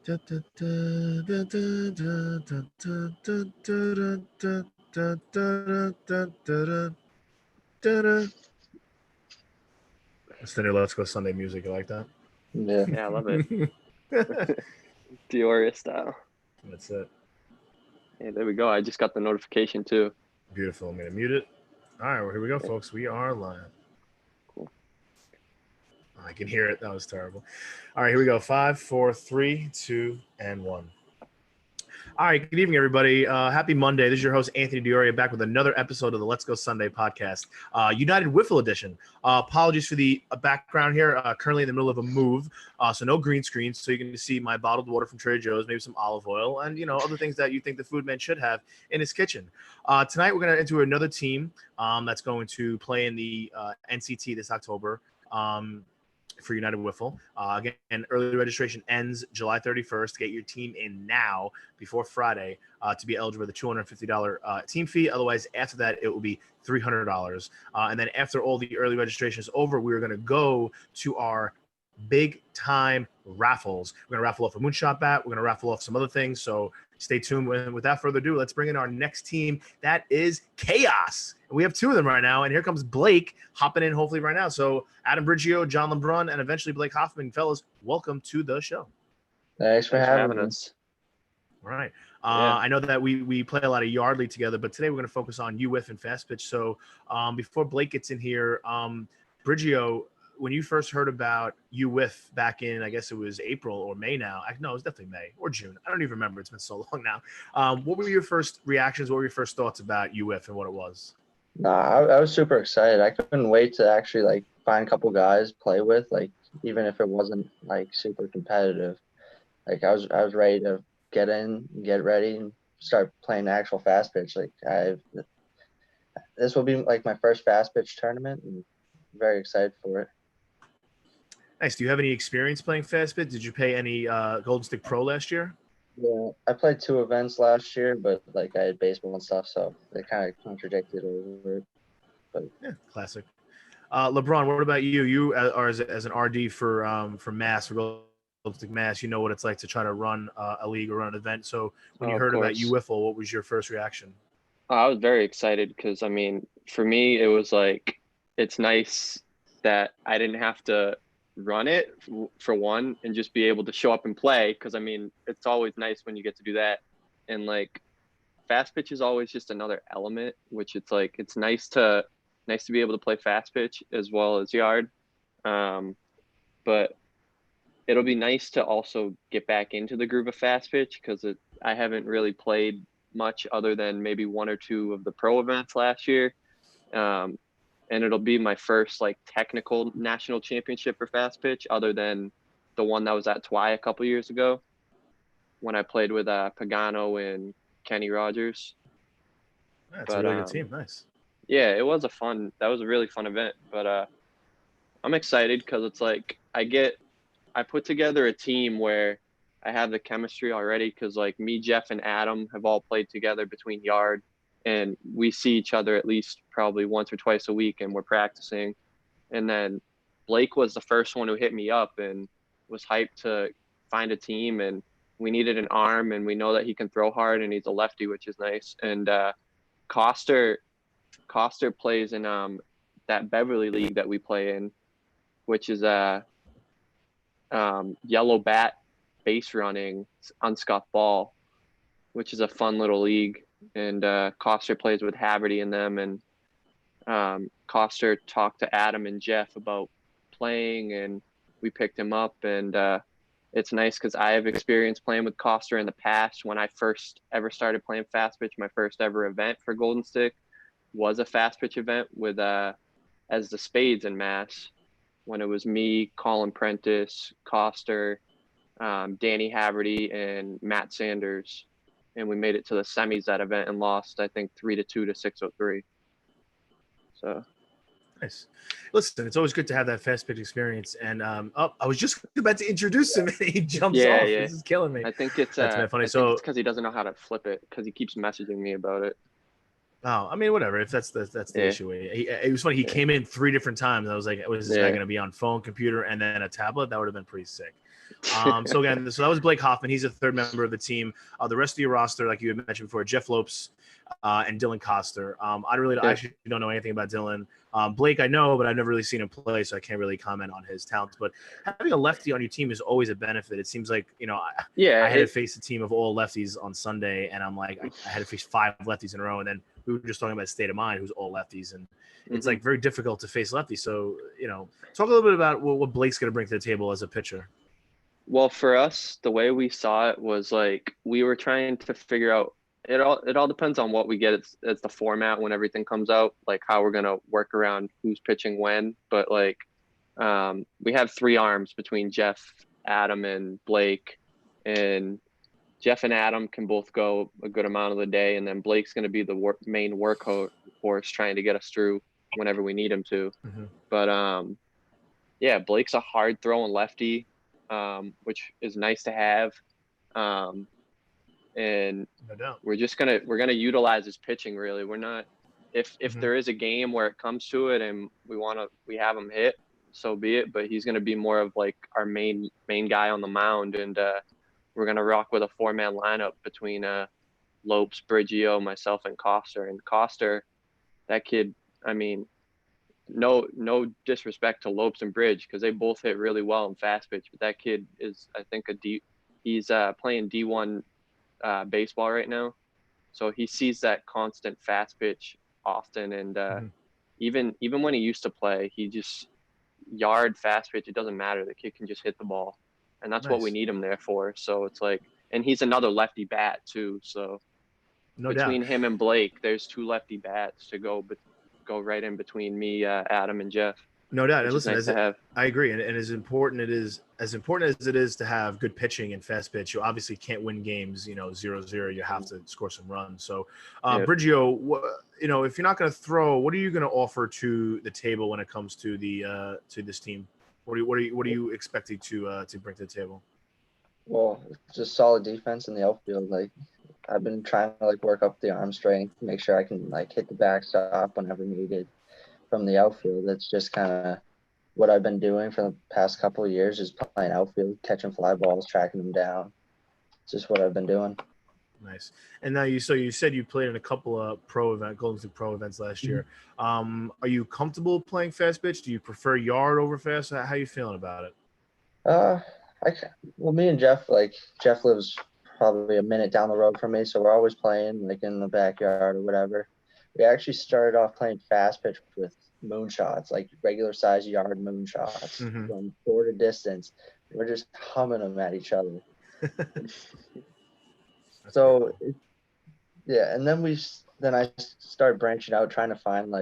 It's the new Let's Go Sunday music. You like that? Yeah. Yeah, I love it. Dior style. That's it. Hey, there we go. I just got the notification too. Beautiful. I'm going to mute it. All right, well, here we go, folks. We are live. Cool. I can hear it. That was terrible. All right, here we go. 5, 4, 3, 2, and 1. All right, good evening, everybody. Happy Monday. This is your host, Anthony Dioria, back with another episode of the Let's Go Sunday podcast, United Wiffle edition. Apologies for the background here. Currently in the middle of a move, so no green screen. So you can see my bottled water from Trader Joe's, maybe some olive oil, and other things that you think the food man should have in his kitchen. Tonight, we're going to enter another team that's going to play in the NCT this October. For United Wiffle. Again, early registration ends July 31st. Get your team in now before Friday to be eligible for the $250 team fee. Otherwise, after that, it will be $300. And then after all the early registration is over, we're going to go to our big time raffles. We're going to raffle off a moonshot bat. We're going to raffle off some other things. So stay tuned. Without further ado, let's bring in our next team. That is Chaos. We have two of them right now. And here comes Blake hopping in hopefully right now. So Adam Briggio, John LeBrun, and eventually Blake Hoffman. Fellas, welcome to the show. Thanks for having us. All right. Yeah. I know that we play a lot of Yard League together, but today we're going to focus on UWIF and Fast Pitch. So before Blake gets in here, Briggio, when you first heard about UWIF back in, I guess it was April or May now. No, it was definitely May or June. I don't even remember. It's been so long now. What were your first reactions? What were your first thoughts about UWIF and what it was? Nah, I was super excited. I couldn't wait to actually find a couple guys play with, even if it wasn't super competitive. I was ready to get in, get ready, and start playing actual fast pitch. This will be my first fast pitch tournament, and I'm very excited for it. Nice. Do you have any experience playing fast pitch? Did you play any Golden Stick Pro last year? Yeah, I played 2 events last year, but I had baseball and stuff, so they kind of contradicted over it. But yeah, classic. LeBron, what about you? You are as an RD for Mass, for Golden Stick Mass. You know what it's like to try to run a league or run an event. So when you heard about UWiffle, what was your first reaction? I was very excited because, for me, it was it's nice that I didn't have to run it for one and just be able to show up and play, because it's always nice when you get to do that. And fast pitch is always just another element, which it's nice to be able to play fast pitch as well as yard, but it'll be nice to also get back into the groove of fast pitch, because I haven't really played much other than maybe 1 or 2 of the pro events last year. And it'll be my first technical national championship for fast pitch, other than the one that was at Twy a couple years ago when I played with Pagano and Kenny Rogers. That's a really good team. Nice. Yeah, that was a really fun event. But I'm excited because it's I put together a team where I have the chemistry already, because me, Jeff, and Adam have all played together between yard. And we see each other at least probably once or twice a week, and we're practicing. And then Blake was the first one who hit me up and was hyped to find a team. And we needed an arm, and we know that he can throw hard, and he's a lefty, which is nice. And Coster plays in that Beverly League that we play in, which is a yellow bat base running unscuffed ball, which is a fun little league. And Coster plays with Haverty in them, and Coster talked to Adam and Jeff about playing, and we picked him up. And it's nice because I have experience playing with Coster in the past. When I first ever started playing fast pitch, my first ever event for Golden Stick was a fast pitch event with as the Spades in Mass, when it was me, Colin Prentice, Coster, Danny Haverty, and Matt Sanders. And we made it to the semis that event and lost, I think, 3-2 to 603. So nice. Listen, it's always good to have that fast pitch experience. And I was just about to introduce him, and he jumps off. Yeah. This is killing me. I think it's that's funny. I think it's because he doesn't know how to flip it, because he keeps messaging me about it. Oh, whatever. If that's the issue. It was funny. He came in 3 different times. I was like, was this guy going to be on phone, computer, and then a tablet? That would have been pretty sick. So again, so that was Blake Hoffman. He's a third member of the team. The rest of your roster, like you had mentioned before, Jeff Lopes and Dylan Coster. I actually don't know anything about Dylan. Blake, I know, but I've never really seen him play, so I can't really comment on his talents. But having a lefty on your team is always a benefit. It seems like, I had to face a team of all lefties on Sunday, and I'm like, I had to face 5 lefties in a row, and then we were just talking about State of Mind, who's all lefties, and it's like very difficult to face lefties. So, talk a little bit about what Blake's going to bring to the table as a pitcher. Well, for us, the way we saw it was like we were trying to figure out it all depends on what we get as the format when everything comes out, like how we're gonna work around who's pitching when. But like we have 3 arms between Jeff, Adam, and Blake, and Jeff and Adam can both go a good amount of the day, and then Blake's gonna be the main workhorse trying to get us through whenever we need him to. But yeah, Blake's a hard throwing lefty, which is nice to have. And no doubt. we're gonna utilize his pitching. Really, we're not. If there is a game where it comes to it and we have him hit, so be it. But he's gonna be more of like our main guy on the mound, and we're gonna rock with a 4-man lineup between Lopes, Briggio, myself, and Coster. And Coster, that kid. I mean, no disrespect to Lopes and Bridge, because they both hit really well in fast pitch, but that kid is, I think, he's playing D1 baseball right now, so he sees that constant fast pitch often. And even when he used to play, he just yard fast pitch, it doesn't matter, the kid can just hit the ball, and that's what we need him there for. So it's like, and he's another lefty bat too, so between him and Blake, there's 2 lefty bats to go right in between me, Adam, and Jeff. No doubt. And listen, nice I agree. And as important as it is to have good pitching and fast pitch, you obviously can't win games, 0-0. You have to score some runs. So, Briggio, if you're not going to throw, what are you going to offer to the table when it comes to to this team? What are you expecting to bring to the table? Well, just solid defense in the outfield. Like, I've been trying to work up the arm strength, make sure I can hit the backstop whenever needed from the outfield. That's just kind of what I've been doing for the past couple of years, is playing outfield, catching fly balls, tracking them down. It's just what I've been doing. Nice. And now you said you played in a couple of Golden State Pro events last year. Are you comfortable playing fast pitch? Do you prefer yard over fast? How are you feeling about it? Me and Jeff, Jeff lives probably a minute down the road from me, so we're always playing in the backyard or whatever. We actually started off playing fast pitch with moonshots, regular size yard moonshots from shorter distance. We're just humming them at each other. So yeah, and then I started branching out, trying to find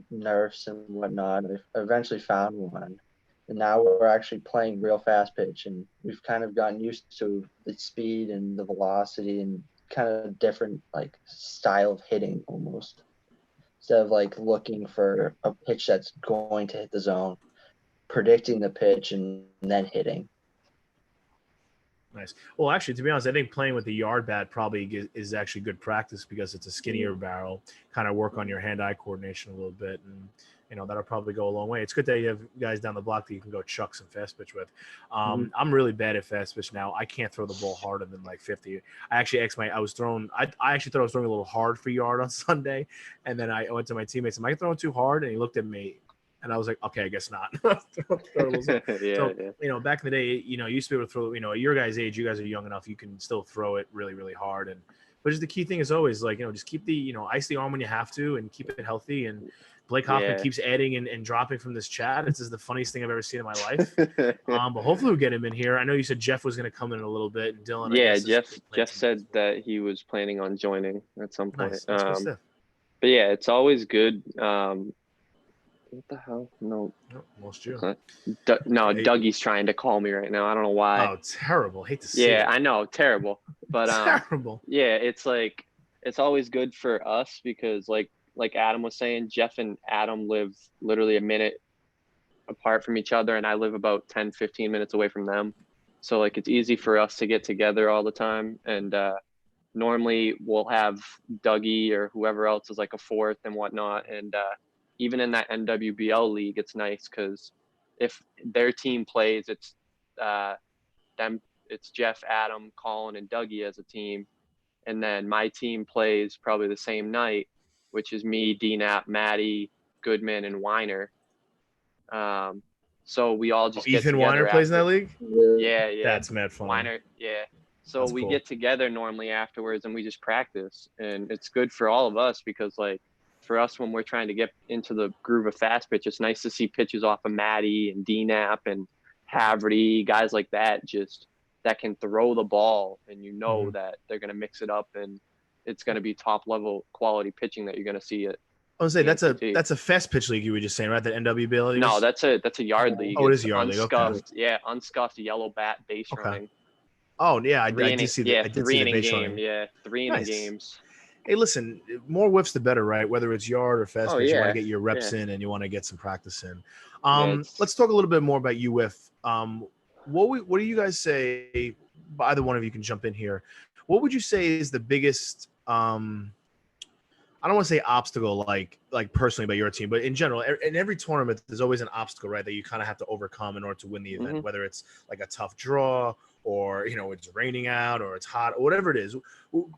nerfs and whatnot. I eventually found one. And now we're actually playing real fast pitch, and we've kind of gotten used to the speed and the velocity and kind of different style of hitting almost. Instead of looking for a pitch that's going to hit the zone, predicting the pitch and then hitting. Nice. Well, actually, to be honest, I think playing with the yard bat probably is actually good practice, because it's a skinnier barrel, kind of work on your hand-eye coordination a little bit, and that'll probably go a long way. It's good that you have guys down the block that you can go chuck some fast pitch with. I'm really bad at fast pitch now. I can't throw the ball harder than 50. I actually asked I actually thought I was throwing a little hard for yard on Sunday, and then I went to my teammates, am I throwing too hard? And he looked at me, and I was like, okay, I guess not. Back in the day, you used to be able to throw, at your guys' age, you guys are young enough, you can still throw it really, really hard. But just the key thing is always just keep the, ice the arm when you have to, and keep it healthy. And Blake Hoffman keeps adding and dropping from this chat. This is the funniest thing I've ever seen in my life. But hopefully we'll get him in here. I know you said Jeff was going to come in a little bit, and Dylan. Yeah, Jeff said that he was planning on joining at some point. Nice. That's good stuff. But yeah, it's always good. What the hell? No. Lost you. Dougie's trying to call me right now. I don't know why. Oh, terrible. Hate to see it. Yeah, I know. Terrible. But terrible. Yeah, it's it's always good for us, because like Adam was saying, Jeff and Adam live literally a minute apart from each other, and I live about 10, 15 minutes away from them. So it's easy for us to get together all the time. And normally we'll have Dougie or whoever else is a fourth and whatnot. And even in that NWBL league, it's nice because if their team plays, it's that it's Jeff, Adam, Colin, and Dougie as a team. And then my team plays probably the same night, which is me, D-Nap, Maddie, Goodman, and Weiner. So we all just get Ethan together Weiner plays in that after. league? Yeah. That's mad fun. Weiner, yeah. So That's we cool. get together normally afterwards and we just practice. And it's good for all of us because, like, for us, when we're trying to get into the groove of fast pitch, it's nice to see pitches off of Maddie and D-Nap and Haverty, guys like that, just that can throw the ball, and you know that they're going to mix it up and it's going to be top level quality pitching that you're going to see it. I was say that's a fast pitch league you were just saying, right? The NWBL league? No, that's a yard league. Oh, it is a yard league. Okay. Unscuffed, yeah, unscuffed yellow bat base running. Oh yeah, I did see the base running. Yeah, 3 inning games. Hey, listen, more whiffs the better, right? Whether it's yard or fast pitch, you want to get your reps in and you want to get some practice in. Let's talk a little bit more about you, Whiff. What do you guys say? Either one of you can jump in here. What would you say is the biggest? I don't want to say obstacle, like personally by your team, but in general, in every tournament, there's always an obstacle, right? That you kind of have to overcome in order to win the event. Whether it's like a tough draw, or it's raining out, or it's hot, or whatever it is.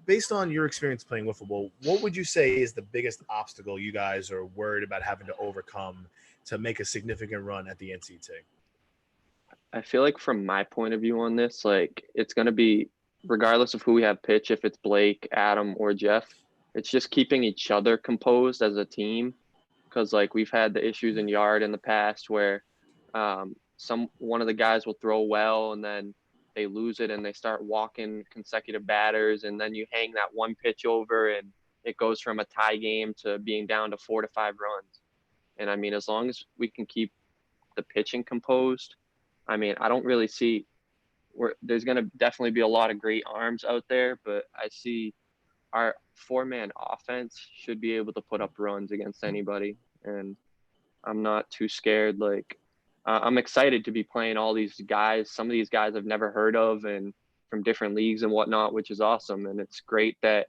Based on your experience playing wiffle ball, what would you say is the biggest obstacle you guys are worried about having to overcome to make a significant run at the NCT? I feel like from my point of view on this, like, it's going to be, regardless of who we have pitch, if it's Blake, Adam, or Jeff, it's just keeping each other composed as a team. Because, like, we've had the issues in yard in the past where one of the guys will throw well and then they lose it and they start walking consecutive batters, and then you hang that one pitch over and it goes from a tie game to being down to 4 to 5 runs. And I mean, as long as we can keep the pitching composed, I mean, I don't really see there's going to definitely be a lot of great arms out there, but I see our 4-man offense should be able to put up runs against anybody. And I'm not too scared. Like, I'm excited to be playing all these guys. Some of these guys I've never heard of and from different leagues and whatnot, which is awesome. And it's great that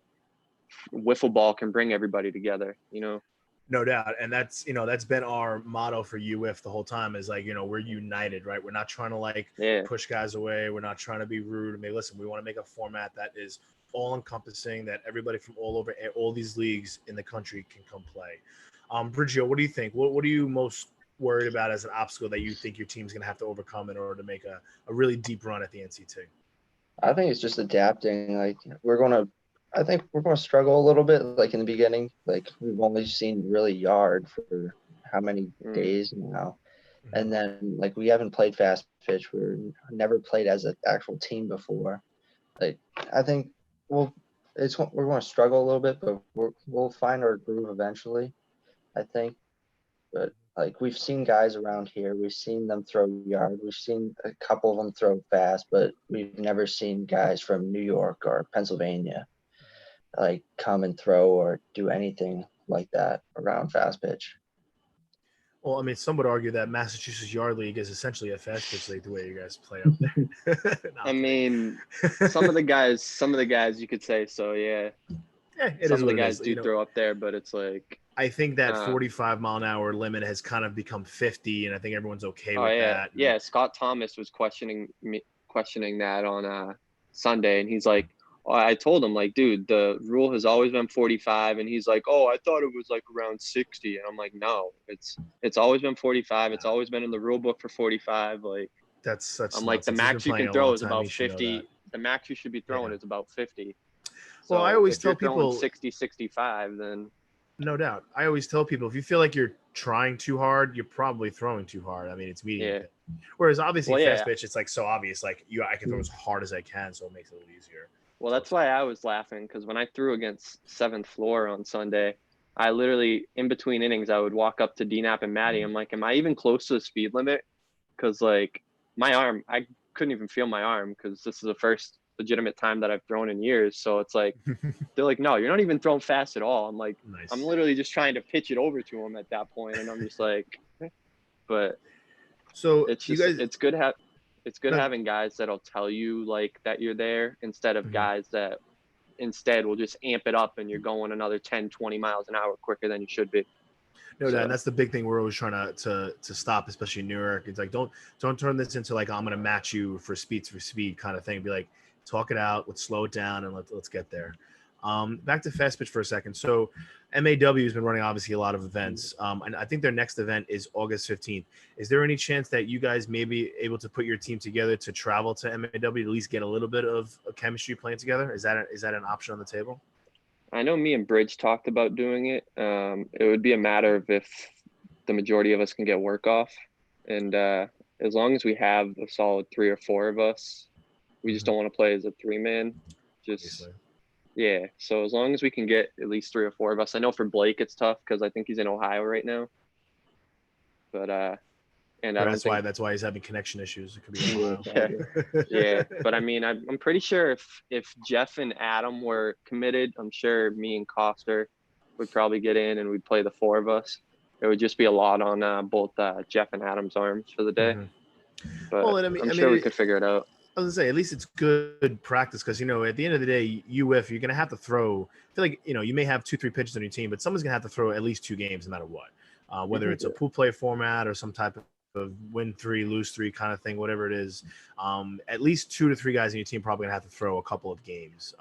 wiffle ball can bring everybody together, No doubt. And that's been our motto for UWIF the whole time is like, we're united, right? We're not trying to push guys away. We're not trying to be rude. I mean, listen, we want to make a format that is all encompassing, that everybody from all over all these leagues in the country can come play. Brigio, what do you think? What are you most worried about as an obstacle that you think your team's going to have to overcome in order to make a really deep run at the NCT? I think it's just adapting. Like, I think we're going to struggle a little bit, like in the beginning. Like, we've only seen really yard for how many days now. And then, like, we haven't played fast pitch. We're never played as an actual team before. Like, I think we're going to struggle a little bit, but we'll find our groove eventually, I think. But, like, we've seen guys around here. We've seen them throw yard. We've seen a couple of them throw fast, but we've never seen guys from New York or Pennsylvania like come and throw or do anything like that around fast pitch. Well, I mean, some would argue that Massachusetts Yard League is essentially a fast pitch league the way you guys play up there. I mean, some of the guys you could say so, yeah. Some of the guys do throw up there, but it's like, I think that 45-mile-an-hour limit has kind of become 50, and I think everyone's okay with that. Yeah, Scott Thomas was questioning that on Sunday, and he's like, I told him, like, dude, the rule has always been 45, and he's like, oh, I thought it was like around 60, and I'm like, no, it's always been 45. It's always been in the rule book for 45. Like, that's such. I'm like, the max you can throw is about 50. The max you should be throwing is about 50. So well, I always tell people 60, 65, then. No doubt. I always tell people if you feel like you're trying too hard, you're probably throwing too hard. I mean, it's medium. Yeah. Whereas obviously fast pitch, it's like so obvious. Like I can throw as hard as I can, so it makes it a little easier. Well, that's why I was laughing, because when I threw against 7th floor on Sunday, I literally, in between innings, I would walk up to D-Nap and Maddie. I'm like, am I even close to the speed limit? Because, like, my arm, I couldn't even feel my arm because this is the first legitimate time that I've thrown in years. So it's like, they're like, no, you're not even throwing fast at all. I'm like, nice. I'm literally just trying to pitch it over to him at that point, and I'm just like, but so it's just, it's good having guys that'll tell you like that you're there instead of guys that instead will just amp it up and you're going another 10, 20 miles an hour quicker than you should be. No, So- and that's the big thing we're always trying to stop, especially in New York. It's like don't turn this into like I'm gonna match you for speed kind of thing. Be like, talk it out, let's slow it down, and let's get there. Back to fast pitch for a second. So MAW has been running obviously a lot of events, and I think their next event is August 15th. Is there any chance that you guys may be able to put your team together to travel to MAW to at least get a little bit of chemistry playing together? Is that an option on the table? I know me and Bridge talked about doing it. It would be a matter of if the majority of us can get work off, and as long as we have a solid 3 or 4 of us, we just don't want to play as a 3-man. Just Obviously. yeah. So as long as we can get at least 3 or 4 of us, I know for Blake it's tough because I think he's in Ohio right now. But and I don't think That's why he's having connection issues. It could be a while. yeah. But I mean, I'm pretty sure if Jeff and Adam were committed, I'm sure me and Coster would probably get in and we'd play the 4 of us. It would just be a lot on both Jeff and Adam's arms for the day. Mhm. But Well, and I'm sure we could figure it out. I was gonna say, at least it's good practice because at the end of the day, you're gonna have to throw. I feel like you may have 2-3 pitchers on your team, but someone's gonna have to throw at least 2 games no matter what. Whether it's a pool play format or some type of win 3, lose 3 kind of thing, whatever it is. At least 2 to 3 guys in your team probably gonna have to throw a couple of games,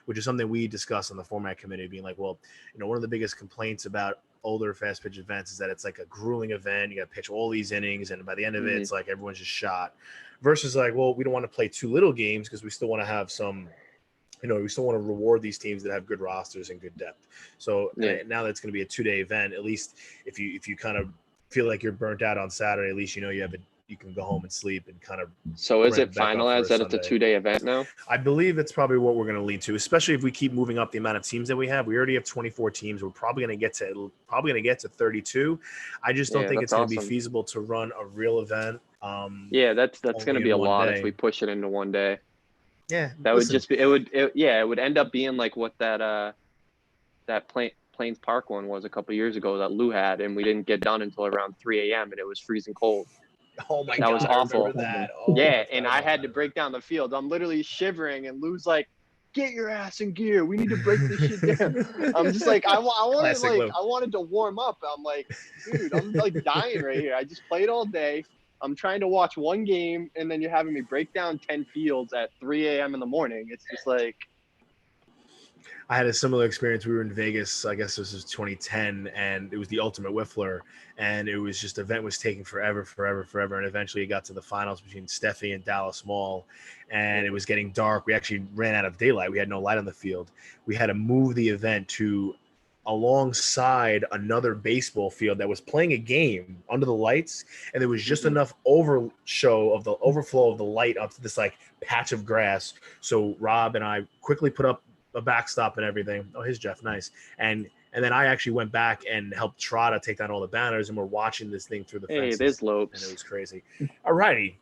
which is something we discussed on the format committee, being like, well, one of the biggest complaints about older fast pitch events is that it's like a grueling event. You got to pitch all these innings, and by the end of it, it's like everyone's just shot. Versus like, well, we don't want to play too little games because we still want to have some, we still want to reward these teams that have good rosters and good depth. So now that's going to be a 2-day event. At least if you kind of feel like you're burnt out on Saturday, at least you can go home and sleep and kind of. So is it finalized that it's a 2-day event now? I believe it's probably what we're going to lead to, especially if we keep moving up the amount of teams that we have. We already have 24 teams. We're probably going to get to 32. I just don't think it's going to be feasible to run a real event. That's going to be a lot if we push it into one day. Yeah, that would just be it would end up being like what that Plains Park one was a couple years ago that Lou had, and we didn't get done until around 3 a.m. and it was freezing cold. Oh my God, that was awful. That. And I had to break down the field. I'm literally shivering, and Lou's like, "Get your ass in gear. We need to break this shit down." I'm just like, I wanted to warm up. I'm like, dude, I'm like dying right here. I just played all day. I'm trying to watch one game, and then you're having me break down 10 fields at 3 a.m. in the morning. It's just like. I had a similar experience. We were in Vegas, I guess this was 2010, and it was the Ultimate Wiffler, and it was just the event was taking forever, and eventually it got to the finals between Steffi and Dallas Mall, and it was getting dark. We actually ran out of daylight. We had no light on the field. We had to move the event to alongside another baseball field that was playing a game under the lights, and there was just enough overflow of the light up to this like patch of grass. So Rob and I quickly put up a backstop and everything. Oh, here's Jeff. Nice. And then I actually went back and helped Trotta take down all the banners, and we're watching this thing through the fences. Hey, there's Lopes. And it was crazy. All righty.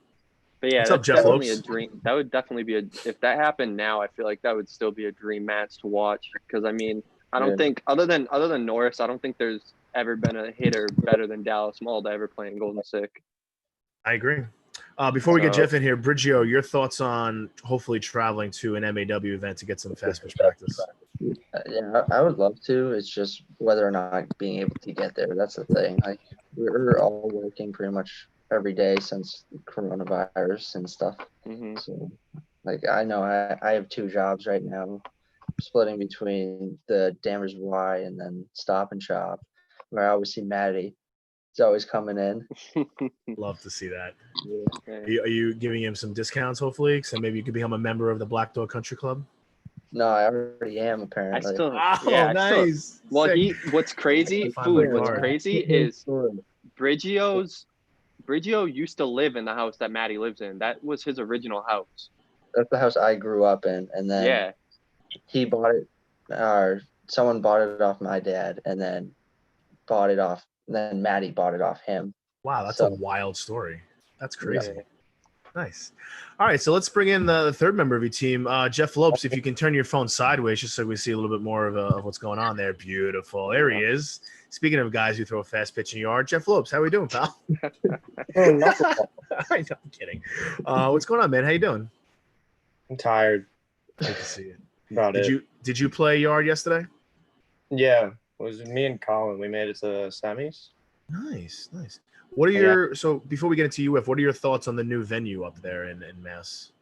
But yeah, what's up, Jeff definitely Lopes? a dream. That would definitely be if that happened now, I feel like that would still be a dream match to watch. Because I mean, I don't think other than Norris, I don't think there's ever been a hitter better than Dallas Mall to ever play in Golden Sick. I agree. Before we get Jeff in here, Brigio, your thoughts on hopefully traveling to an MAW event to get some fast pitch practice? Yeah, I would love to. It's just whether or not being able to get there. That's the thing. Like we're all working pretty much every day since coronavirus and stuff. Mm-hmm. So, like I know I have 2 jobs right now, splitting between the Danvers Y and then Stop and Shop, where I always see Maddie. He's always coming in. Love to see that. Yeah. Are you giving him some discounts, hopefully? So maybe you could become a member of the Black Dog Country Club? No, I already am, apparently. Nice. What's crazy, is Brigio used to live in the house that Maddie lives in. That was his original house. That's the house I grew up in. And then he bought it, or someone bought it off my dad, and then bought it off. And then Maddie bought it off him. Wow, that's a wild story. That's crazy. Yeah. Nice. All right, so let's bring in the third member of your team, Jeff Lopes. If you can turn your phone sideways just so we see a little bit more of what's going on there. Beautiful. There he is. Speaking of guys who throw a fast pitch in your yard, Jeff Lopes, how are we doing, pal? I'm kidding. What's going on, man? How you doing? I'm tired. Good to see you. Did you play yard yesterday? Yeah, was me and Colin. We made it to the semis. Nice. What are your so before we get into UF, what are your thoughts on the new venue up there in Mass?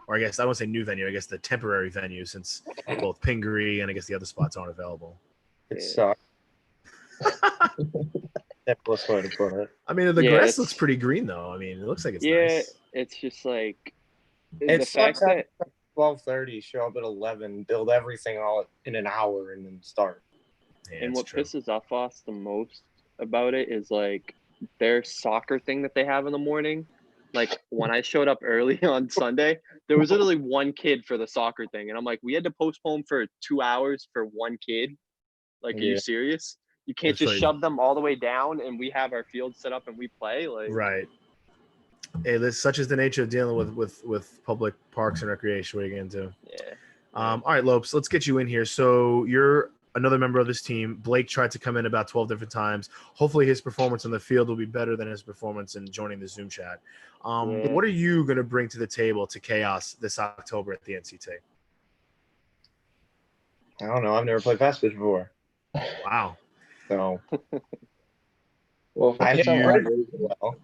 Or I guess I won't say new venue. I guess the temporary venue, since both Pingree and I guess the other spots aren't available. It sucks. Simplest way to put it. I mean, the grass looks pretty green, though. I mean, it looks like it's nice. It's just like it sucks at 12:30, show up at 11, build everything all in an hour, and then start. Yeah, and what pisses off the most about it is like their soccer thing that they have in the morning. Like when I showed up early on Sunday, there was literally one kid for the soccer thing, and I'm like, we had to postpone for 2 hours for one kid. Like, are you serious? You can't just shove them all the way down, and we have our field set up and we play. Like, right. Hey, this such is the nature of dealing with public parks and recreation. What are you gonna do? Yeah. All right, Lopes, let's get you in here. So you're another member of this team. Blake tried to come in about 12 different times. Hopefully his performance on the field will be better than his performance in joining the Zoom chat. What are you going to bring to the table to Chaos this October at the NCT? I don't know. I've never played fast pitch before. Wow. So. Well, I hit bridge well.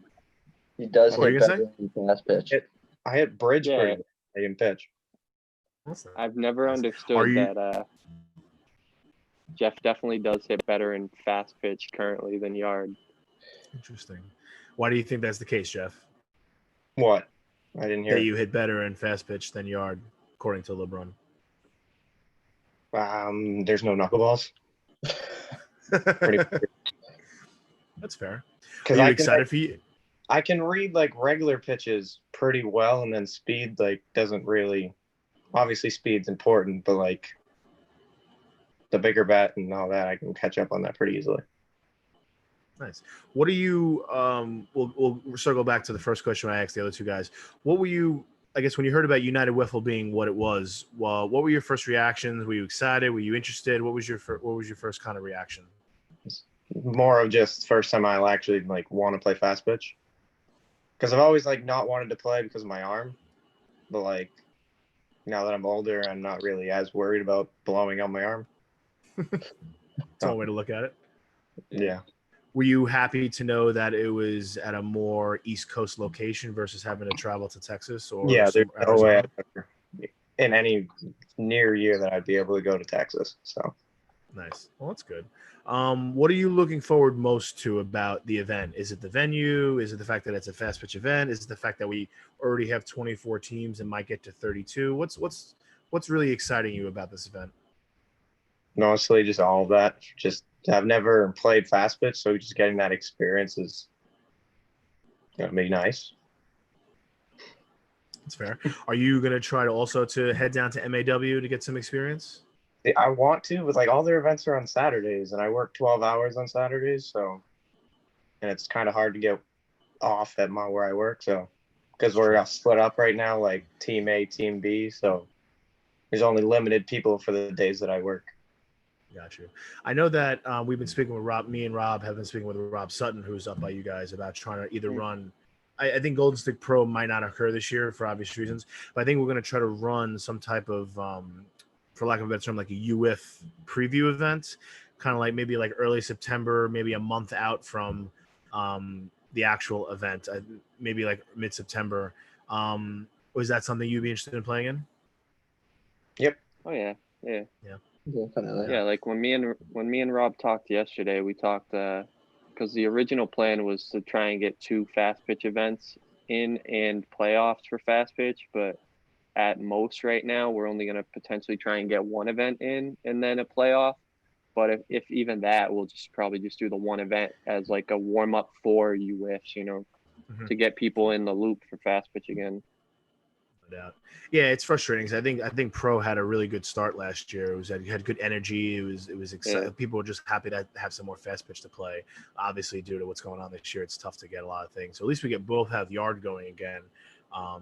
He does hit better than fast pitch. I hit bridge pretty well. I can pitch. I've never understood that Jeff definitely does hit better in fast pitch currently than yard. Interesting. Why do you think that's the case, Jeff? What? I didn't hear. That you hit better in fast pitch than yard, according to LeBron. There's no knuckleballs. That's fair. Because I excited for you. I can read like regular pitches pretty well, and then speed like doesn't really. Obviously, speed's important, but like the bigger bat and all that, I can catch up on that pretty easily. Nice. What are you? We'll circle back to the first question I asked the other two guys. What were you? I guess when you heard about United Wiffle being what it was, well, what were your first reactions? Were you excited? Were you interested? What was your first kind of reaction? More of just first time I'll actually like want to play fast pitch, because I've always like not wanted to play because of my arm, but like now that I'm older, I'm not really as worried about blowing out my arm. That's one way to look at it. Yeah. Were you happy to know that it was at a more East Coast location versus having to travel to Texas? Or there's no way in any near year that I'd be able to go to Texas. So nice. Well, that's good. What are you looking forward most to about the event? Is it the venue? Is it the fact that it's a fast pitch event? Is it the fact that we already have 24 teams and might get to 32? What's really exciting you about this event? Honestly, just all of that. Just I've never played fast pitch, so just getting that experience is gonna be nice. That's fair. Are you gonna try to also head down to MAW to get some experience? I want to, but like all their events are on Saturdays, and I work 12 hours on Saturdays, so and it's kind of hard to get off at where I work. So because we're split up right now, like Team A, Team B, so there's only limited people for the days that I work. Got you. I know that we've been speaking with Rob. Me and Rob have been speaking with Rob Sutton, who's up by you guys, about trying to either run. I think Golden Stick Pro might not occur this year for obvious reasons, but I think we're going to try to run some type of, for lack of a better term, like a UF preview event, kind of like maybe like early September, maybe a month out from the actual event, maybe like mid-September. Was that something you'd be interested in playing in? Yep. Oh yeah. Definitely. Yeah, like when me and Rob talked yesterday, we talked because the original plan was to try and get 2 fast pitch events in and playoffs for fast pitch, but at most right now we're only going to potentially try and get 1 event in and then a playoff. But if even that, we'll probably just do the 1 event as like a warm up for UFs, to get people in the loop for fast pitch again. No doubt. Yeah, it's frustrating because I think Pro had a really good start last year. It had good energy. It was exciting. Yeah. People were just happy to have some more fast pitch to play. Obviously, due to what's going on this year, it's tough to get a lot of things. So at least we both have yard going again.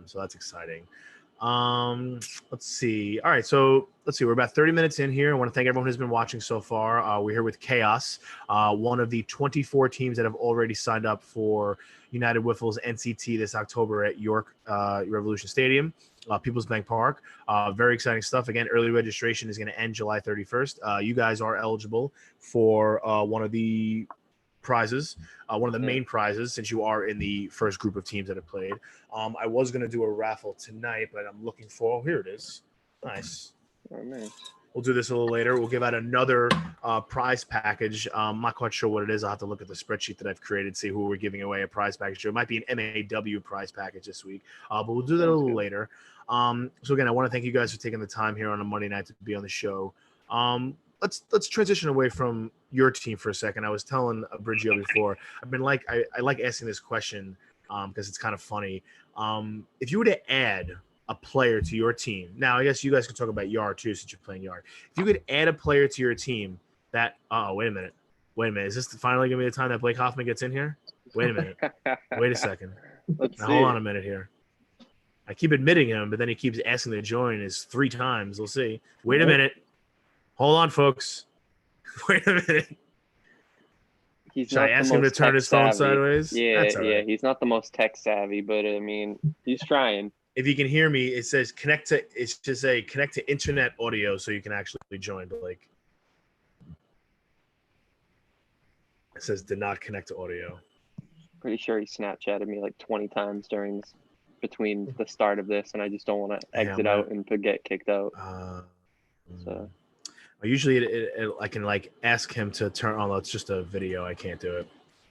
So that's exciting. Let's see. All right, so let's see. We're about 30 minutes in here. I want to thank everyone who's been watching so far. We're here with Chaos, one of the 24 teams that have already signed up for United Wiffle's NCT this October at York Revolution Stadium, People's Bank Park. Very exciting stuff. Again, early registration is going to end July 31st. You guys are eligible for one of the prizes, one of the main prizes, since you are in the first group of teams that have played. I was going to do a raffle tonight, but I'm looking for, here it is. Nice. Oh, nice. We'll do this a little later. We'll give out another prize package. I'm not quite sure what it is. I'll have to look at the spreadsheet that I've created, see who we're giving away a prize package to. It might be an MAW prize package this week, but we'll do that a little later. So again, I want to thank you guys for taking the time here on a Monday night to be on the show. Let's transition away from your team for a second. I was telling Brigio before, I've been like, I like asking this question because it's kind of funny. If you were to add a player to your team, now I guess you guys can talk about Yard too, since you're playing Yard. If you could add a player to your team that, wait a minute, is this finally gonna be the time that Blake Hoffman gets in here? Wait a minute, wait a second. Now, hold on a minute here. I keep admitting him, but then he keeps asking to join his 3 times. We'll see. Wait a minute. Hold on, folks. Wait a minute. Should I ask him to turn his phone sideways? Yeah, That's all right. He's not the most tech savvy, but I mean, he's trying. If you can hear me, it says connect to internet audio so you can actually join. But like, it says did not connect to audio. Pretty sure he Snapchatted me like 20 times between the start of this, and I just don't want to exit out and to get kicked out. So. Usually I can like ask him to turn on. It's just a video. I can't do it.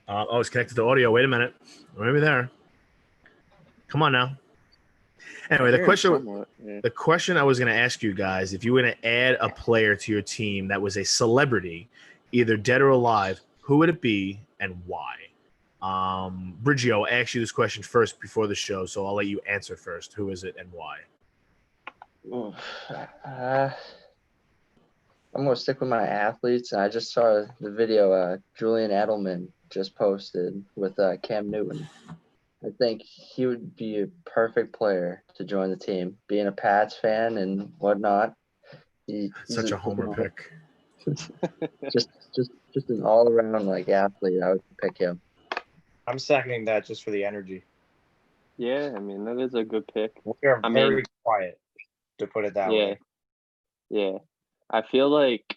It's connected to audio. Wait a minute. Maybe there. Come on now. Anyway, the question I was going to ask you guys, if you were going to add a player to your team that was a celebrity, either dead or alive, who would it be and why? Brigio, I asked you this question first before the show, so I'll let you answer first. Who is it and why? I'm going to stick with my athletes. I just saw the video Julian Edelman just posted with Cam Newton. I think he would be a perfect player to join the team. Being a Pats fan and whatnot. He's such a homer pick. just an all-around like athlete. I would pick him. I'm seconding that just for the energy. Yeah, I mean, that is a good pick. We're very quiet, to put it that way. Yeah. I feel like,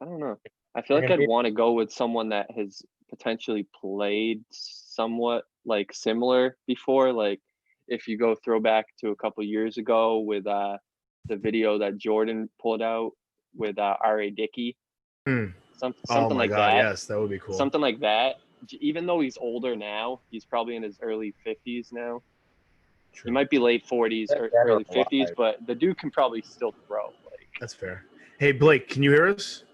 I don't know. I feel like I'd want to go with someone that has potentially played somewhat like similar before. Like if you go throwback to a couple years ago with the video that Jordan pulled out with R.A. Dickey. Something like that. Yes, that would be cool. Something like that. Even though he's older now, he's probably in his early 50s now. True. He might be late 40s or early 50s, but the dude can probably still throw. That's fair. Hey, Blake, can you hear us?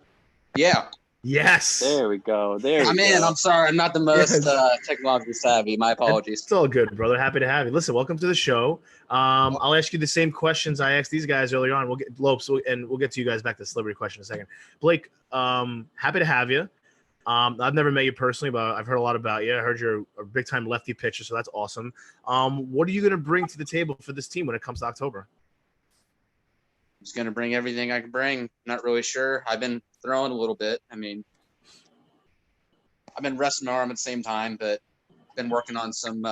Yeah. Yes. There we go. I'm in. I'm sorry. I'm not the most technologically savvy. My apologies. It's all good, brother. Happy to have you. Listen, welcome to the show. I'll ask you the same questions I asked these guys earlier on. We'll get Lopes, and we'll get to you guys back to the celebrity question in a second. Blake, happy to have you. I've never met you personally, but I've heard a lot about you. I heard you're a big-time lefty pitcher, so that's awesome. What are you going to bring to the table for this team when it comes to October? I'm just going to bring everything I can bring. Not really sure. I've been throwing a little bit. I mean, I've been resting my arm at the same time, but been working on some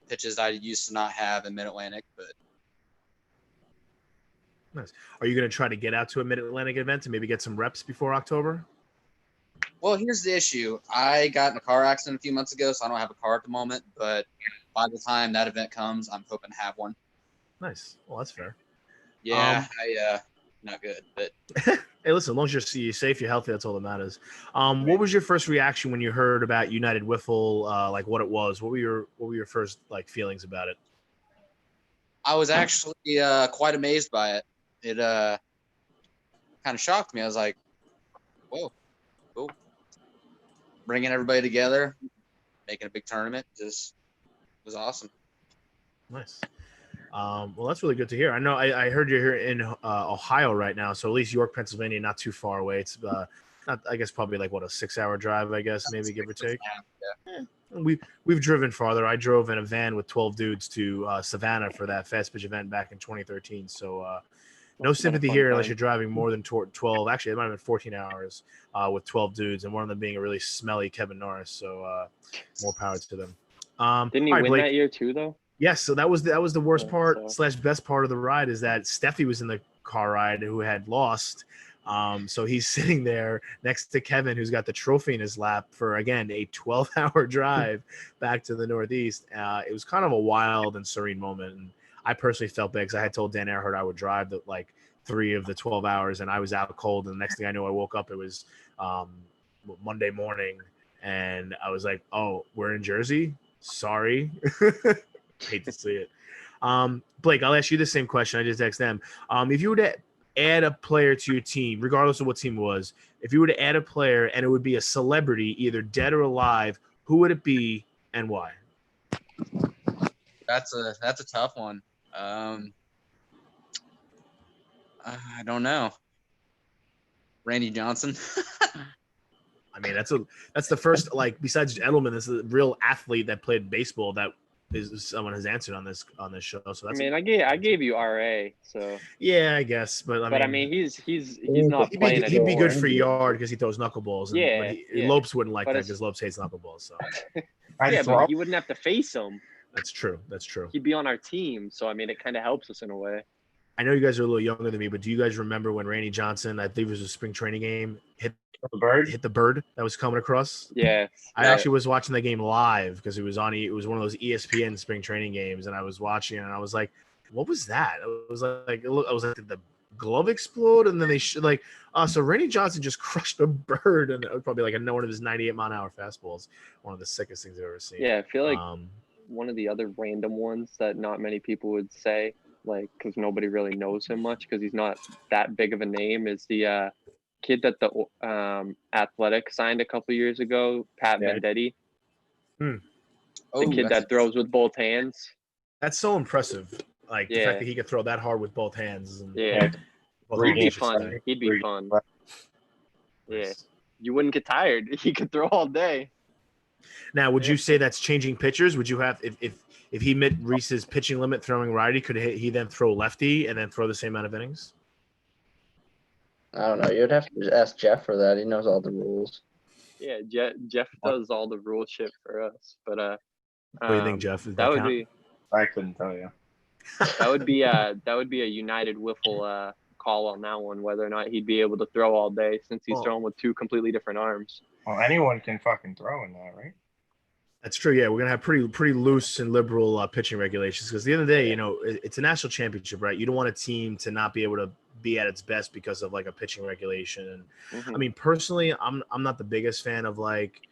pitches that I used to not have in Mid-Atlantic. But nice. Are you going to try to get out to a Mid-Atlantic event and maybe get some reps before October? Well, here's the issue. I got in a car accident a few months ago, so I don't have a car at the moment. But by the time that event comes, I'm hoping to have one. Nice. Well, that's fair. Yeah, not good. But hey, listen, as long as you're safe, you're healthy, that's all that matters. What was your first reaction when you heard about United Wiffle, like what it was? What were your first like feelings about it? I was actually quite amazed by it. It kind of shocked me. I was like, whoa, cool. Bringing everybody together, making a big tournament, just was awesome. Nice. Well, that's really good to hear. I know I heard you're here in Ohio right now, so at least York, Pennsylvania, not too far away. It's not, I guess, probably like what, a 6-hour drive, I guess, maybe give or take. Yeah. we've driven farther. I drove in a van with 12 dudes to Savannah for that fast pitch event back in 2013. So no Must've been a sympathy fun here unless time. you're driving more than 12. Actually, it might have been 14 hours with 12 dudes, and one of them being a really smelly Kevin Norris. So more power to them. Didn't he all right, win Blake. that year too, though? Yes, so that was the worst Yeah, part so- / best part of the ride is that Steffi was in the car ride who had lost. So he's sitting there next to Kevin, who's got the trophy in his lap for, again, a 12-hour drive back to the Northeast. It was kind of a wild and serene moment. And I personally felt bad because I had told Dan Earhart I would drive like 3 of the 12 hours, and I was out cold. And the next thing I knew, I woke up, it was Monday morning, and I was like, oh, we're in Jersey? Sorry. Hate to see it. Blake, I'll ask you the same question. I just asked them. If you were to add a player to your team, regardless of what team it was, if you were to add a player and it would be a celebrity, either dead or alive, who would it be and why? That's a tough one. I don't know. Randy Johnson. I mean, that's the first, like, besides Edelman, this is a real athlete that played baseball that is someone has answered on this show. So that's I gave you RA, so yeah, I guess, but I mean, he's not playing he'd be good for anymore. yard because he throws knuckleballs. And, Yeah, but yeah. Lopes wouldn't like But that it's- because Lopes hates knuckleballs. So I'd throw. but he wouldn't have to face him. that's true. That's true. He'd be on our team, so I mean, it kind of helps us in a way. I know you guys are a little younger than me, but do you guys remember when Randy Johnson, I think it was a spring training game, hit The bird. the bird that was coming across? Yeah, I actually was watching the game live because it was one of those ESPN spring training games, and I was watching it, and I was like, what was that? I was like, did the glove explode? And then they so Randy Johnson just crushed a bird, and it was probably like one of his 98-mile-an-hour fastballs, one of the sickest things I've ever seen. yeah. I feel like Um, one of the other random ones that not many people would say, like, because nobody really knows him much because he's not that big of a name, is the kid that the Athletic signed a couple years ago, Pat Yeah. Vendetti, the Oh, kid that's- that throws with both hands. that's so impressive. Like the Yeah. fact that he could throw that hard with both hands. And, Yeah, both he'd arms, be I should fun. say. He'd be fun. Yeah, Nice. you wouldn't get tired. He could throw all day. Now, would you say that's changing pitchers? Would you have if he met Reese's pitching limit throwing righty, could he then throw lefty and then throw the same amount of innings? I don't know. You'd have to ask Jeff for that. He knows all the rules. Yeah, Jeff does all the rule shit for us. But What do you think, Jeff? Does that would count? be I couldn't tell you. that would be a United Wiffle call on that one, whether or not he'd be able to throw all day since he's Well- throwing with 2 completely different arms. Well, anyone can fucking throw in that, right? That's true. Yeah, we're gonna have pretty loose and liberal pitching regulations because at the end of the day, it's a national championship, right? You don't want a team to not be able to be at its best because of like a pitching regulation. And Mhm. I mean, personally, I'm not the biggest fan of like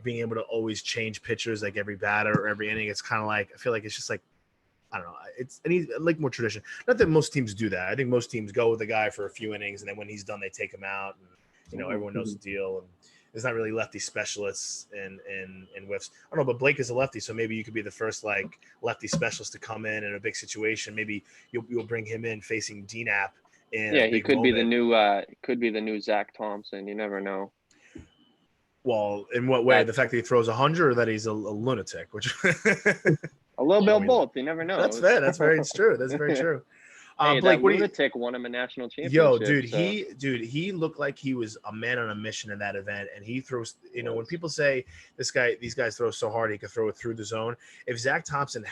being able to always change pitchers like every batter or every inning. It's kind of like I feel like it's just like I don't know. I need like more tradition. Not that most teams do that. I think most teams go with the guy for a few innings and then when he's done, they take him out. And everyone knows the deal. And there's not really lefty specialists in whiffs. I don't know, but Blake is a lefty, so maybe you could be the first like lefty specialist to come in a big situation. Maybe you'll bring him in facing DNAP. Yeah, he could be the new Zach Thompson. You never know. Well, in what way? The That's- fact that he throws 100, or that he's a lunatic? Which A little bit I of mean, both. You never know. that's fair. That's very true. That's very true. Hey, Blake, that what do you? lunatic won him a national championship. Yo, dude, so- he looked like he was a man on a mission in that event, and he throws. When people say these guys throw so hard, he could throw it through the zone. If Zach Thompson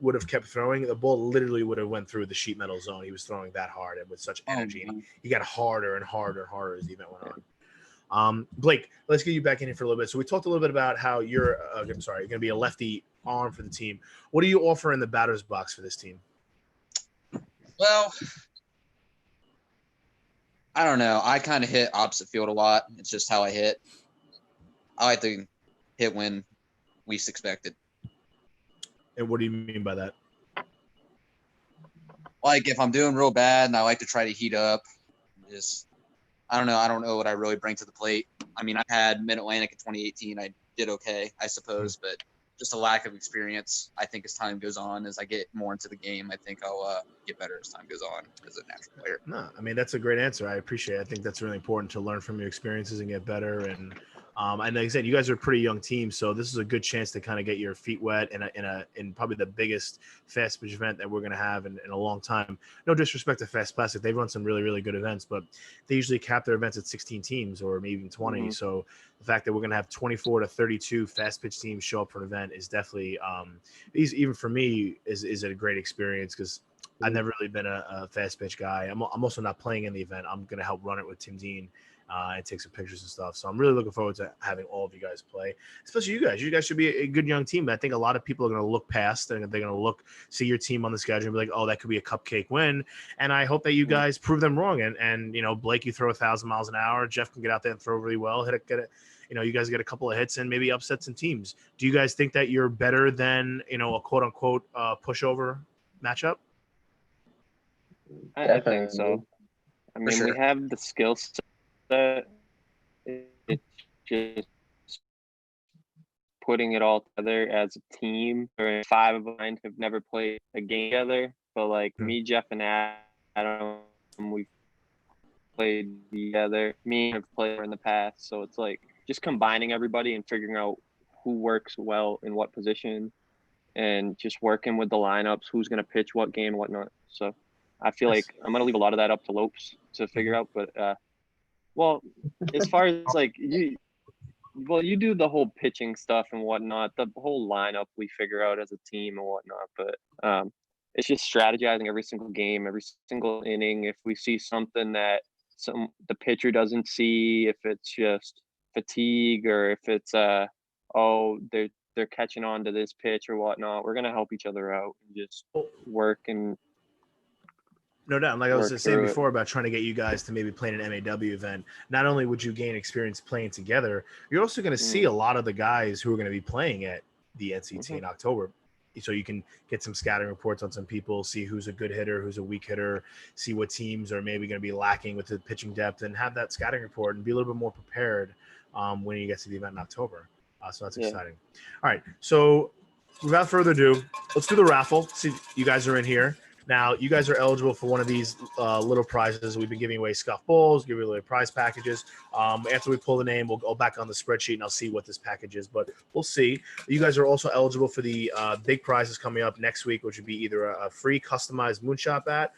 would have kept throwing, the ball literally would have went through the sheet metal zone. He was throwing that hard and with such energy. man. He got harder and harder and harder as the event went on. Blake, let's get you back in here for a little bit. So we talked a little bit about how you're going to be a lefty arm for the team. What do you offer in the batter's box for this team? Well, I don't know. I kind of hit opposite field a lot. It's just how I hit. I like to hit when least expected. And what do you mean by that? Like if I'm doing real bad and I like to try to heat up, I don't know. I don't know what I really bring to the plate. I mean, I had Mid-Atlantic in 2018. I did okay, I suppose, but just a lack of experience. I think as time goes on, as I get more into the game, I think I'll get better as time goes on as a natural player. No, I mean, that's a great answer. I appreciate it. I think that's really important to learn from your experiences and get better. And And like I said, you guys are a pretty young team, so this is a good chance to kind of get your feet wet in probably the biggest fast pitch event that we're going to have in a long time. No disrespect to Fast Plastic, they've run some really, really good events, but they usually cap their events at 16 teams or maybe even 20. Mm-hmm. So the fact that we're going to have 24 to 32 fast pitch teams show up for an event is definitely, even for me, is a great experience because I've never really been a fast pitch guy. I'm also not playing in the event. I'm going to help run it with Tim Dean. And take some pictures and stuff. So I'm really looking forward to having all of you guys play, especially you guys. You guys should be a good young team. I think a lot of people are going to look past and they're going to see your team on the schedule and be like, oh, that could be a cupcake win. And I hope that you guys prove them wrong. And Blake, you throw 1,000 miles an hour. Jeff can get out there and throw really well. Get it. You guys get a couple of hits and maybe upset some teams. Do you guys think that you're better than, a quote unquote pushover matchup? I think so. I mean, we have the skill set. It's just putting it all together as a team. 5 of mine have never played a game together, but like me, Jeff, and Adam, we've played together. Me have played in the past, so it's like just combining everybody and figuring out who works well in what position, and just working with the lineups, who's gonna pitch what game, and whatnot. So I feel like I'm gonna leave a lot of that up to Lopes to figure out, but. Well, as far as like you do the whole pitching stuff and whatnot, the whole lineup we figure out as a team and whatnot, but it's just strategizing every single game, every single inning. If we see something that the pitcher doesn't see, if it's just fatigue or if it's they're catching on to this pitch or whatnot, we're gonna help each other out and just work and. No doubt. Like I was saying before about trying to get you guys to maybe play an MAW event, not only would you gain experience playing together, you're also going to see a lot of the guys who are going to be playing at the NCT in October. So you can get some scouting reports on some people, see who's a good hitter, who's a weak hitter, see what teams are maybe going to be lacking with the pitching depth, and have that scouting report and be a little bit more prepared when you get to the event in October. So that's exciting. All right. So without further ado, let's do the raffle. See, you guys are in here. Now, you guys are eligible for one of these little prizes. We've been giving away scuff balls, giving away prize packages. After we pull the name, we'll go back on the spreadsheet and I'll see what this package is. But we'll see. You guys are also eligible for the big prizes coming up next week, which would be either a free customized moonshot bat,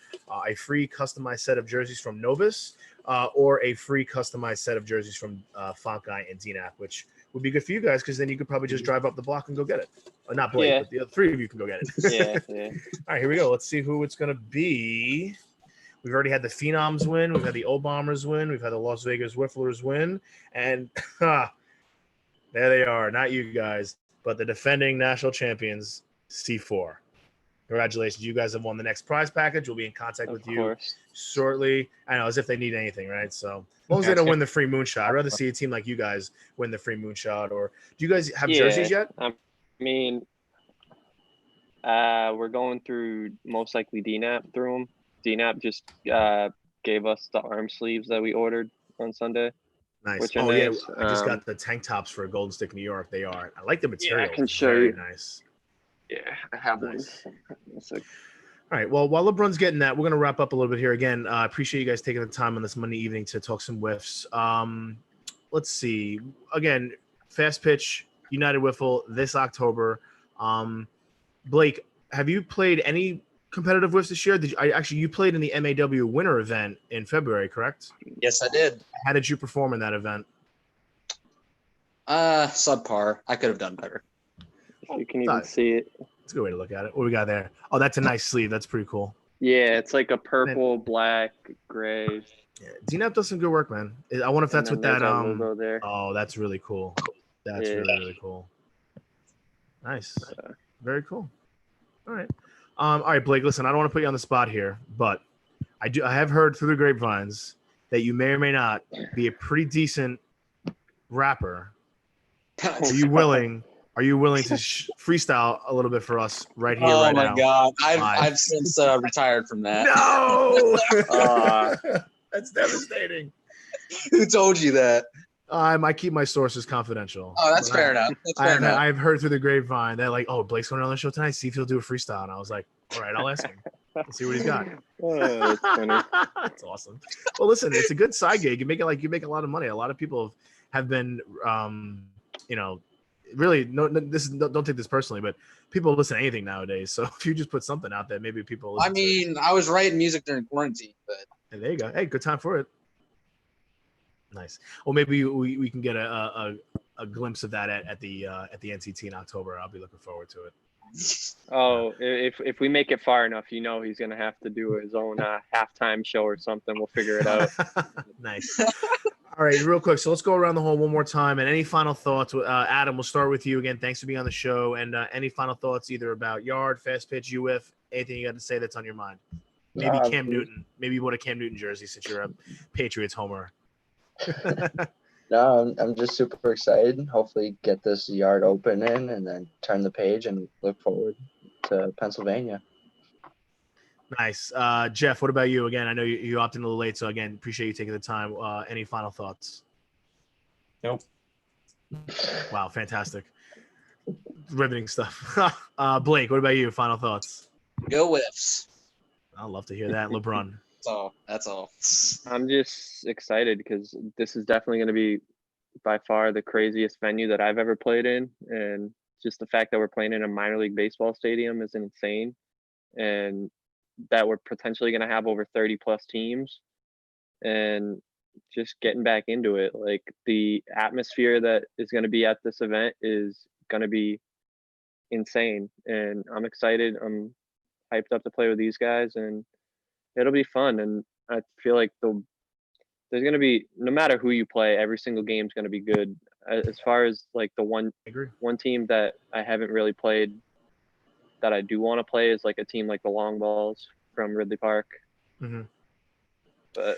a free customized set of jerseys from Novus, or a free customized set of jerseys from Font Guy and DNAP, which would be good for you guys because then you could probably just drive up the block and go get it. Not Blake, but the other 3 of you can go get it. Yeah. All right, here we go. Let's see who it's going to be. We've already had the Phenoms win. We've had the O-Bombers win. We've had the Las Vegas Wifflers win. And there they are. Not you guys, but the defending national champions, C4. Congratulations. You guys have won the next prize package. We'll be in contact with you shortly. I know, as if they need anything, right? So as long as they don't win the free moonshot, I'd rather see a team like you guys win the free moonshot. Or do you guys have jerseys yet? I mean, we're going through most likely DNAP through them. DNAP just gave us the arm sleeves that we ordered on Sunday. Nice. I just got the tank tops for Golden Stick New York. They are. I like the material. Yeah, I can show you. Nice. Yeah, I have one. All right. Well, while LeBron's getting that, we're going to wrap up a little bit here. Again, I appreciate you guys taking the time on this Monday evening to talk some whiffs. Let's see. Again, Fast Pitch, United Wiffle this October. Blake, have you played any competitive whiffs this year? You played in the MAW winter event in February, correct? Yes, I did. How did you perform in that event? Subpar. I could have done better. You can even see it. It's a good way to look at it. What we got there? Oh, that's a nice sleeve. That's pretty cool. Yeah, it's like a purple, black, gray. Yeah, DNAP does some good work, man. I wonder if that's with that. Logo there. Oh, that's really cool. That's really cool. Nice. Very cool. All right. All right, Blake. Listen, I don't want to put you on the spot here, but I have heard through the grapevines that you may or may not be a pretty decent rapper. Are you willing to freestyle a little bit for us right here, right now? Oh my God, I've since retired from that. No, that's devastating. Who told you that? I keep my sources confidential. Oh, that's fair enough. I've heard through the grapevine that like, oh, Blake's going on the show tonight. See if he'll do a freestyle. And I was like, all right, I'll ask him. Let's see what he's got. Oh, that's funny. That's awesome. Well, listen, it's a good side gig. You make a lot of money. A lot of people have been, really don't take this personally, but people listen to anything nowadays. So if you just put something out there, maybe people listen to it. I was writing music during quarantine, but And there you go. Hey, good time for it. Nice. Well, maybe we can get a glimpse of that at the NCT in October. I'll be looking forward to it. Oh, if we make it far enough, he's gonna have to do his own halftime show or something. We'll figure it out. Nice. All right, real quick. So let's go around the horn one more time. And any final thoughts? Adam, we'll start with you again. Thanks for being on the show. And any final thoughts either about Yard, Fast Pitch, UF, anything you got to say that's on your mind? Maybe Cam Newton. Maybe you bought a Cam Newton jersey since you're a Patriots homer. No, I'm just super excited. Hopefully get this Yard opening and then turn the page and look forward to Pennsylvania. Nice. Jeff, what about you? Again, I know you opted in a little late, so again, appreciate you taking the time. Any final thoughts? Nope. Wow, fantastic. Riveting stuff. Blake, what about you? Final thoughts? go Whiffs. I'd love to hear that. LeBron. That's all. I'm just excited because this is definitely going to be by far the craziest venue that I've ever played in. And just the fact that we're playing in a minor league baseball stadium is insane. And that we're potentially going to have over 30 plus teams and just getting back into it. Like the atmosphere that is going to be at this event is going to be insane. And I'm excited. I'm hyped up to play with these guys and it'll be fun. And I feel like there's going to be, no matter who you play, every single game is going to be good. As far as like the one team that I haven't really played that I do want to play is like a team like the Long Balls from Ridley Park. Mm-hmm. But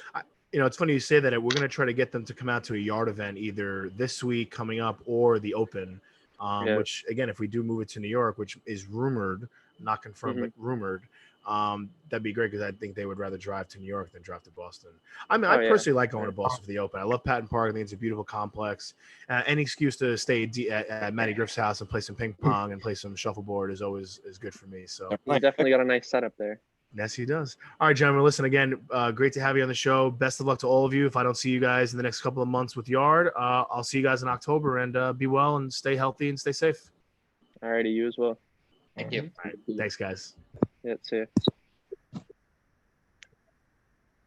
it's funny you say that. We're going to try to get them to come out to a Yard event either this week coming up or the Open, which again, if we do move it to New York, which is rumored, not confirmed, but rumored, that'd be great because I think they would rather drive to New York than drive to Boston. I mean, I personally like going to Boston for the Open. I love Patton Park. I think it's a beautiful complex. Any excuse to stay at Matty Griff's house and play some ping pong and play some shuffleboard is good for me. So he definitely got a nice setup there. Yes, he does. All right, gentlemen, listen, again, great to have you on the show. Best of luck to all of you. If I don't see you guys in the next couple of months with Yard, I'll see you guys in October, and be well and stay healthy and stay safe. All righty, you as well. Thank you. All right, thanks, guys. Yeah, see you.